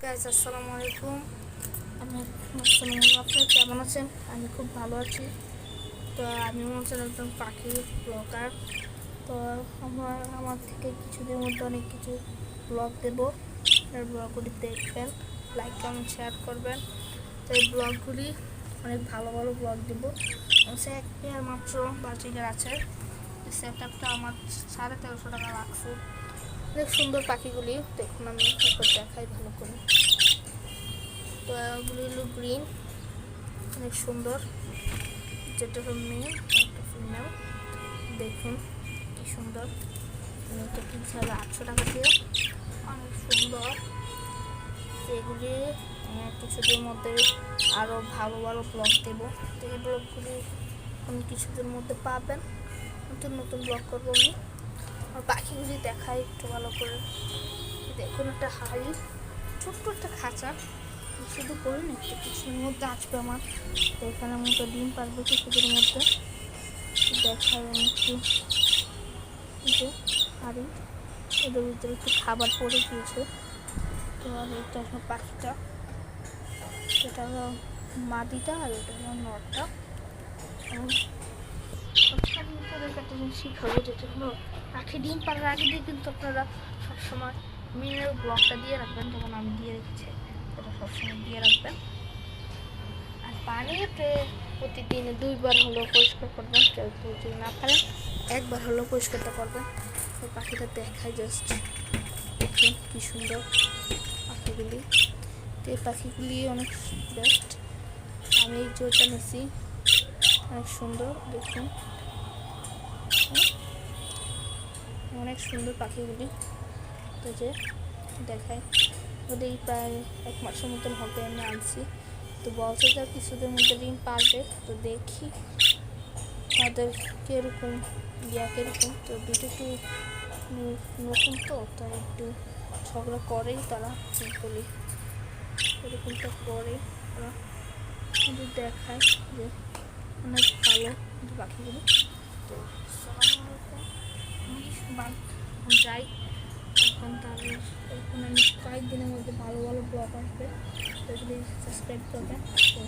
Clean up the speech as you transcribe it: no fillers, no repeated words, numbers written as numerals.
Guys আসসালামু আলাইকুম। আপনারা কেমন আছেন? আমি খুব ভালো আছি। তো আমি হচ্ছেন একজন পাখি ব্লগার। তো আমার থেকে কিছুদিনের মধ্যে অনেক কিছু ব্লগ দেবো। ব্লগগুলি দেখবেন, লাইক কমেন্ট শেয়ার করবেন। তো এই ব্লগগুলি অনেক ভালো ভালো ব্লগ দেবো। এক পেয়ার মাত্র বাজিগার আছে। সেট আপটা আমার 1350 টাকা লাগছে। অনেক সুন্দর পাখিগুলি, দেখুন আমি একবার দেখাই ভালো করে। তো এগুলি হলো গ্রিন, অনেক সুন্দর। যেটা হলো মেয়ে, একটা ফিমেল। দেখুন কি সুন্দর। এটা কিনছে হলো 800 টাকা দিয়ে, অনেক সুন্দর। এগুলি কিছুদিন মধ্যে আরও ভালো ভালো ব্লগ দেবো। তো এই ব্লগগুলি আমি কিছুদিন মধ্যে পাবেন। নতুন নতুন ব্লগ করবো আমি। আর পাখিগুলি দেখাই একটু ভালো করে। দেখুন একটা হাড়ি, ছোট্ট একটা খাঁচা, শুধু করি না একটু কিছুর মধ্যে আসবে আমার। তো এখানে মতো ডিম পারবো কিছুদিনের মধ্যে। দেখাই আমি একটু যে হাড়ি, এদের ভিতরে একটু খাবার পড়ে গিয়েছে। তো আর এটা হলো পাখিটা, এটা হলো মাদিটা আর এটা হলো নরটা। একটা জিনিস শিখাবো, যেটা হলো পাখি ডিম পাড়ার আগে দিয়ে কিন্তু আপনারা সবসময় মিনারেল ব্লকটা দিয়ে রাখবেন, যেমন আমি দিয়ে রেখেছি। এটা সবসময় দিয়ে রাখবেন। আর পানি প্রতিদিন 2বার হলেও পরিষ্কার করবেন। কেউ যদি না পারেন 1বার হলেও পরিষ্কার করবেন। ওই পাখিটা দেখায় জাস্ট, দেখুন কি সুন্দর পাখিগুলি। তো এই পাখিগুলি অনেক বেস্ট। আমি এই জোরটা নিয়েছি, অনেক সুন্দর। দেখুন অনেক সুন্দর পাখিগুলি। তো যে দেখায়, ওদের প্রায় 1 মাসের মতন হবে আমি আনছি। তো বলছে যে কিছুদের মধ্যে ডিম পারবে। তো দেখি তাদের কীরকম কীরকম। তো দুটো একটু নতুন, তো তাই একটু ঝগড়া করেই তারা, সিম্পলি এরকমটা করে তারা। কিন্তু দেখায় যে অনেক ভালো পাখিগুলো। তো আমি যাই এখন। তাহলে এখন আমি কয়েকদিনের মধ্যে ভালো ভালো ব্লগ আসবে, সেগুলি সাবস্ক্রাইব করবেন। তো